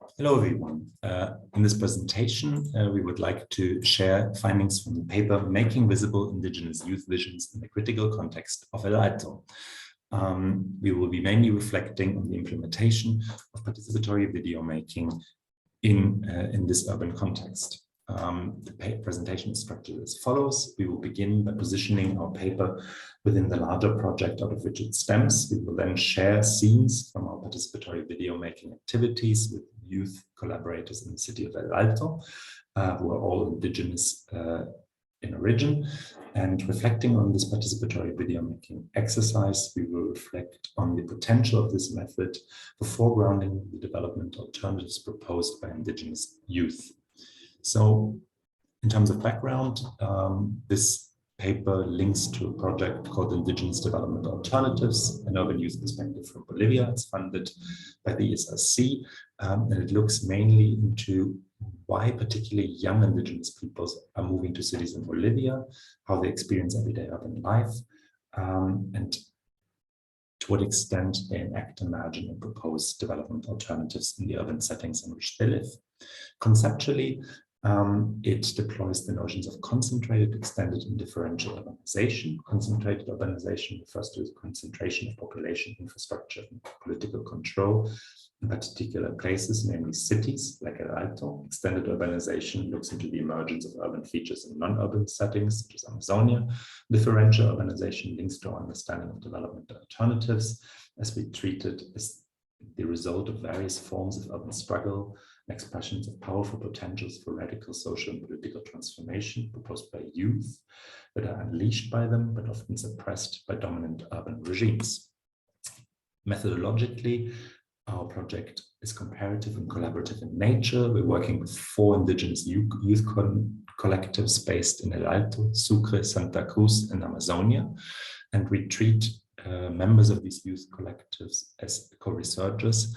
Hello, everyone. In this presentation, we would like to share findings from the paper Making Visible Indigenous Youth Visions in the Critical Context of El Alto. We will be mainly reflecting on the implementation of participatory video making in this urban context. The presentation is structured as follows. We will begin by positioning our paper within the larger project out of which it stems. We will then share scenes from our participatory video making activities with youth collaborators in the city of El Alto, who are all indigenous in origin. And reflecting on this participatory video making exercise, we will reflect on the potential of this method for foregrounding the development alternatives proposed by indigenous youth. So in terms of background, this paper links to a project called Indigenous Development Alternatives, an urban youth perspective from Bolivia. It's funded by the ESRC, and it looks mainly into why particularly young indigenous peoples are moving to cities in Bolivia, how they experience everyday urban life, and to what extent they enact, imagine, and propose development alternatives in the urban settings in which they live. Conceptually, it deploys the notions of concentrated, extended, and differential urbanization. Concentrated urbanization refers to the concentration of population, infrastructure, and political control in particular places, namely cities like El Alto. Extended urbanization looks into the emergence of urban features in non-urban settings, such as Amazonia. Differential urbanization links to our understanding of development alternatives, as we treat it as the result of various forms of urban struggle, expressions of powerful potentials for radical social and political transformation proposed by youth that are unleashed by them, but often suppressed by dominant urban regimes. Methodologically, our project is comparative and collaborative in nature. We're working with 4 indigenous youth collectives based in El Alto, Sucre, Santa Cruz, and Amazonia, and we treat members of these youth collectives as co-researchers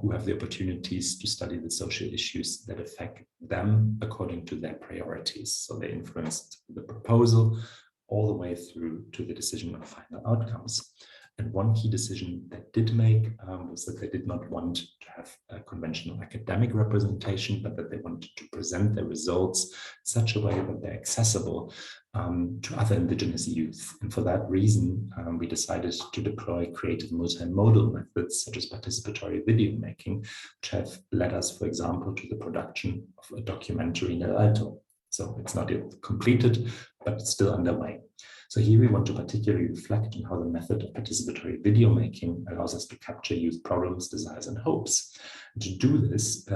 who have the opportunities to study the social issues that affect them according to their priorities. So they influenced the proposal all the way through to the decision on final outcomes. And one key decision they did make was that they did not want to have a conventional academic representation, but that they wanted to present their results in such a way that they're accessible to other indigenous youth. And for that reason, we decided to deploy creative multimodal methods such as participatory video making, which have led us, for example, to the production of a documentary in El Alto. So it's not yet completed, but it's still underway. So here we want to particularly reflect on how the method of participatory video making allows us to capture youth problems, desires, and hopes. And to do this,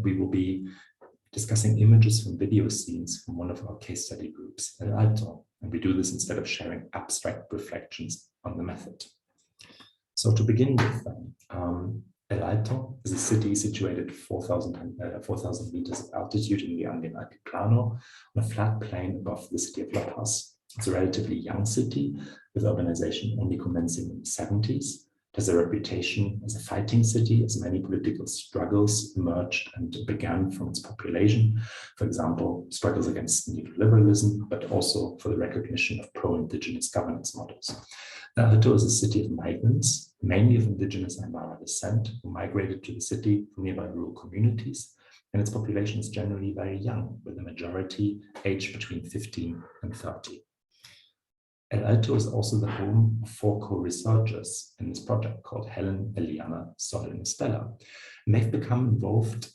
we will be discussing images from video scenes from one of our case study groups, El Alto. And we do this instead of sharing abstract reflections on the method. So to begin with, El Alto is a city situated 4,000 meters of altitude in the Andean Altiplano on a flat plain above the city of La Paz. It's a relatively young city with urbanization only commencing in the 70s. It has a reputation as a fighting city, as many political struggles emerged and began from its population. For example, struggles against neoliberalism, but also for the recognition of pro-indigenous governance models. Alto is a city of migrants, mainly of indigenous Aymara descent, who migrated to the city from nearby rural communities, and its population is generally very young, with the majority aged between 15 and 30. El Alto is also the home of 4 co-researchers in this project called Helen, Eliana, Sol, and Estella. And they've become involved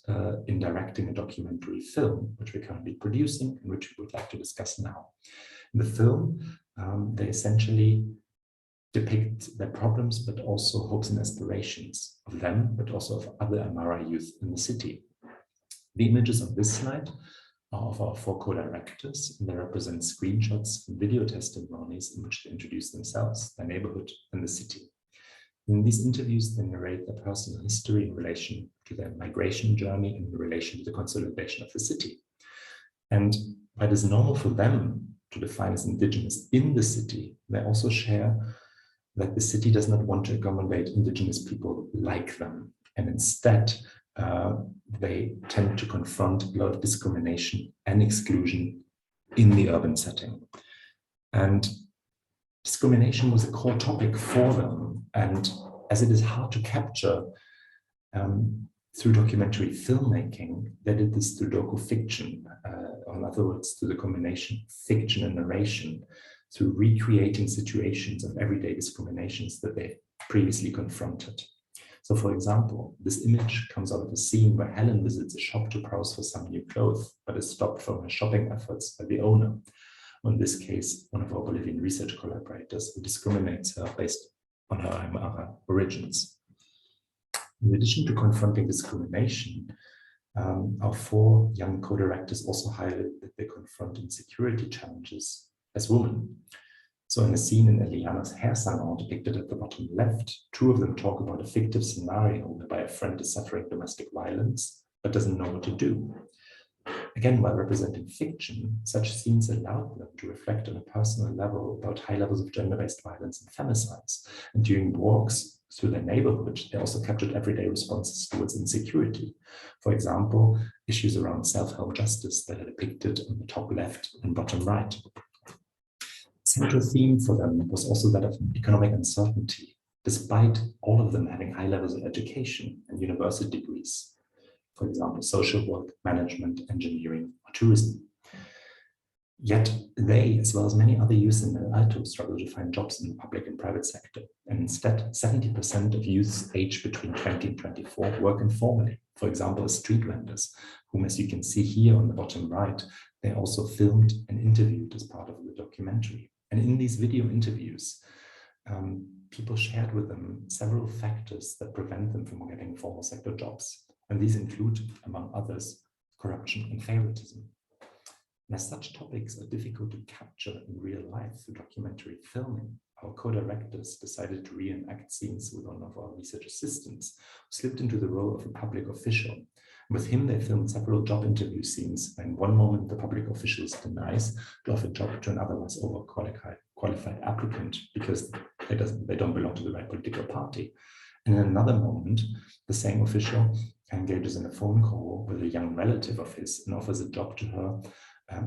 in directing a documentary film, which we're currently producing and which we would like to discuss now. In the film, they essentially depict their problems, but also hopes and aspirations of them, but also of other Aymara youth in the city. The images on this slide are of our 4 co-directors, and they represent screenshots from video testimonies in which they introduce themselves, their neighborhood, and the city. In these interviews, they narrate their personal history in relation to their migration journey and in relation to the consolidation of the city. And while it is normal for them to define as indigenous in the city, they also share that the city does not want to accommodate indigenous people like them, and instead they tend to confront a lot of discrimination and exclusion in the urban setting. And discrimination was a core topic for them, and as it is hard to capture through documentary filmmaking, they did this through docu-fiction, or in other words, through the combination of fiction and narration, through recreating situations of everyday discriminations that they previously confronted. So, for example, this image comes out of a scene where Helen visits a shop to browse for some new clothes, but is stopped from her shopping efforts by the owner. In this case, one of our Bolivian research collaborators, who discriminates her based on her Aymara origins. In addition to confronting discrimination, our 4 young co-directors also highlighted that they confront insecurity challenges as women. So in a scene in Eliana's hair salon depicted at the bottom left, 2 of them talk about a fictive scenario whereby a friend is suffering domestic violence, but doesn't know what to do. Again, while representing fiction, such scenes allowed them to reflect on a personal level about high levels of gender-based violence and femicides. And during walks through their neighborhood, they also captured everyday responses towards insecurity. For example, issues around self-help justice that are depicted on the top left and bottom right. Central theme for them was also that of economic uncertainty, despite all of them having high levels of education and university degrees. For example, social work, management, engineering, or tourism. Yet they, as well as many other youths in the Alto, struggle to find jobs in the public and private sector. And instead, 70% of youths aged between 20 and 24 work informally. For example, as street vendors, whom, as you can see here on the bottom right, they also filmed and interviewed as part of the documentary. And in these video interviews, people shared with them several factors that prevent them from getting formal sector jobs. And these include, among others, corruption and favoritism. And as such topics are difficult to capture in real life through documentary filming, our co-directors decided to reenact scenes with one of our research assistants, who slipped into the role of a public official. With him, they filmed several job interview scenes, and in one moment, the public official denies to offer a job to an otherwise overqualified applicant because they don't belong to the right political party. And in another moment, the same official engages in a phone call with a young relative of his and offers a job to her,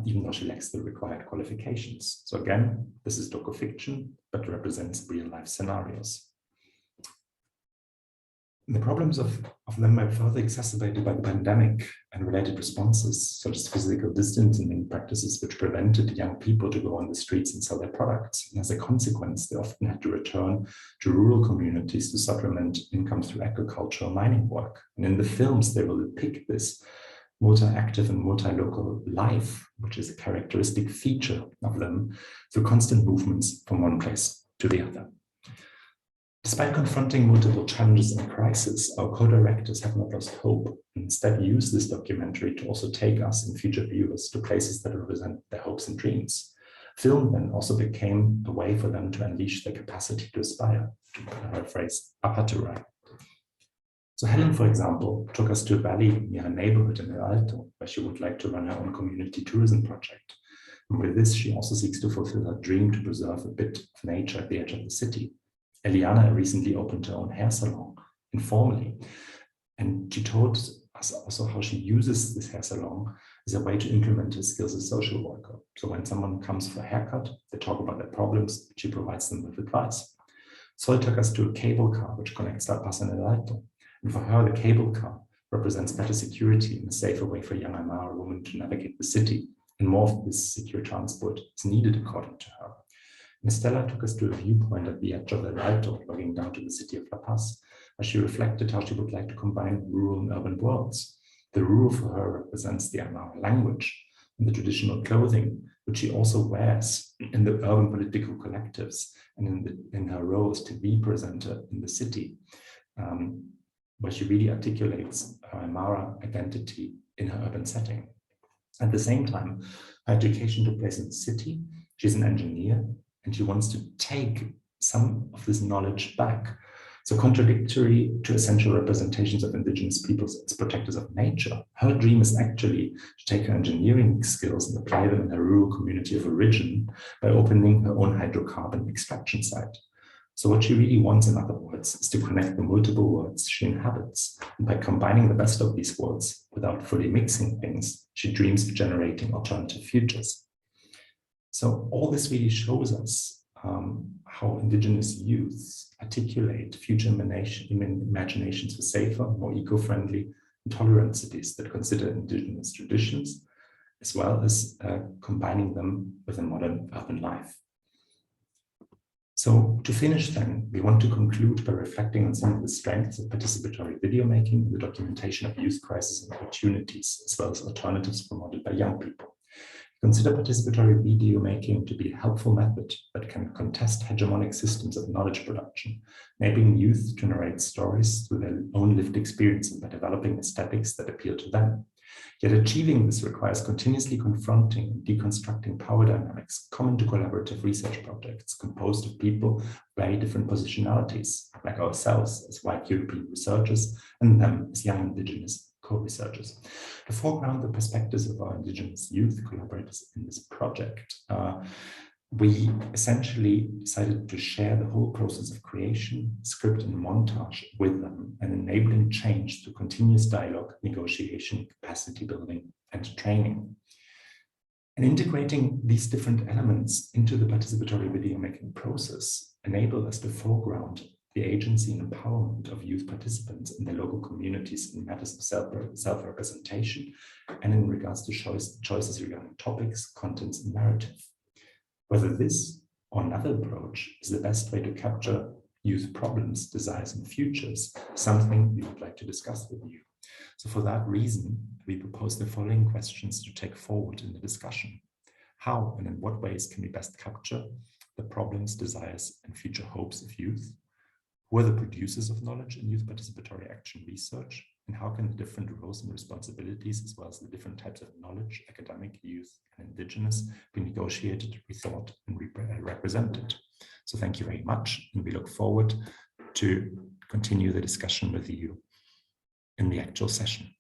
even though she lacks the required qualifications. So again, this is docu-fiction, but represents real-life scenarios. The problems of them were further exacerbated by the pandemic and related responses, such as physical distancing practices, which prevented young people to go on the streets and sell their products. And as a consequence, they often had to return to rural communities to supplement income through agricultural mining work. And in the films, they will depict this multi-active and multi-local life, which is a characteristic feature of them, through constant movements from one place to the other. Despite confronting multiple challenges and crises, our co-directors have not lost hope and instead use this documentary to also take us and future viewers to places that represent their hopes and dreams. Film then also became a way for them to unleash their capacity to aspire, to paraphrase Apatura. So Helen, for example, took us to a valley near her neighborhood in Alto, where she would like to run her own community tourism project. And with this, she also seeks to fulfill her dream to preserve a bit of nature at the edge of the city. Eliana recently opened her own hair salon, informally, and she told us also how she uses this hair salon as a way to implement her skills as a social worker. So when someone comes for a haircut, they talk about their problems, she provides them with advice. Sol took us to a cable car which connects La Paz and El Alto. And for her, the cable car represents better security and a safer way for young Aymara women to navigate the city. And more of this secure transport is needed, according to her. Estella took us to a viewpoint at the edge of El Alto, looking down to the city of La Paz, where she reflected how she would like to combine rural and urban worlds. The rural for her represents the Aymara language and the traditional clothing, which she also wears in the urban political collectives and in her role as TV presenter in the city, where she really articulates her Aymara identity in her urban setting. At the same time, her education took place in the city. She's an engineer, and she wants to take some of this knowledge back. So contradictory to essential representations of indigenous peoples as protectors of nature, her dream is actually to take her engineering skills and apply them in her rural community of origin by opening her own hydrocarbon extraction site. So what she really wants, in other words, is to connect the multiple worlds she inhabits. And by combining the best of these worlds without fully mixing things, she dreams of generating alternative futures. So all this really shows us how indigenous youths articulate future imaginations for safer, more eco-friendly, and tolerant cities that consider indigenous traditions, as well as combining them with a modern urban life. So to finish then, we want to conclude by reflecting on some of the strengths of participatory video making in the documentation of youth crises and opportunities, as well as alternatives promoted by young people. Consider participatory video making to be a helpful method that can contest hegemonic systems of knowledge production, enabling youth to narrate stories through their own lived experience and by developing aesthetics that appeal to them. Yet achieving this requires continuously confronting and deconstructing power dynamics common to collaborative research projects composed of people with very different positionalities, like ourselves as white European researchers and them as young indigenous co-researchers. To foreground the perspectives of our indigenous youth collaborators in this project, we essentially decided to share the whole process of creation, script, and montage with them, and enabling change through continuous dialogue, negotiation, capacity building, and training. And integrating these different elements into the participatory video making process enabled us to foreground the agency and empowerment of youth participants in their local communities in matters of self-representation and in regards to choices regarding topics, contents, and narrative. Whether this or another approach is the best way to capture youth problems, desires, and futures, something we would like to discuss with you. So for that reason, we propose the following questions to take forward in the discussion. How and in what ways can we best capture the problems, desires, and future hopes of youth? Who are the producers of knowledge in youth participatory action research? And how can the different roles and responsibilities, as well as the different types of knowledge, academic, youth, and indigenous, be negotiated, rethought, and represented? So thank you very much, and we look forward to continue the discussion with you in the actual session.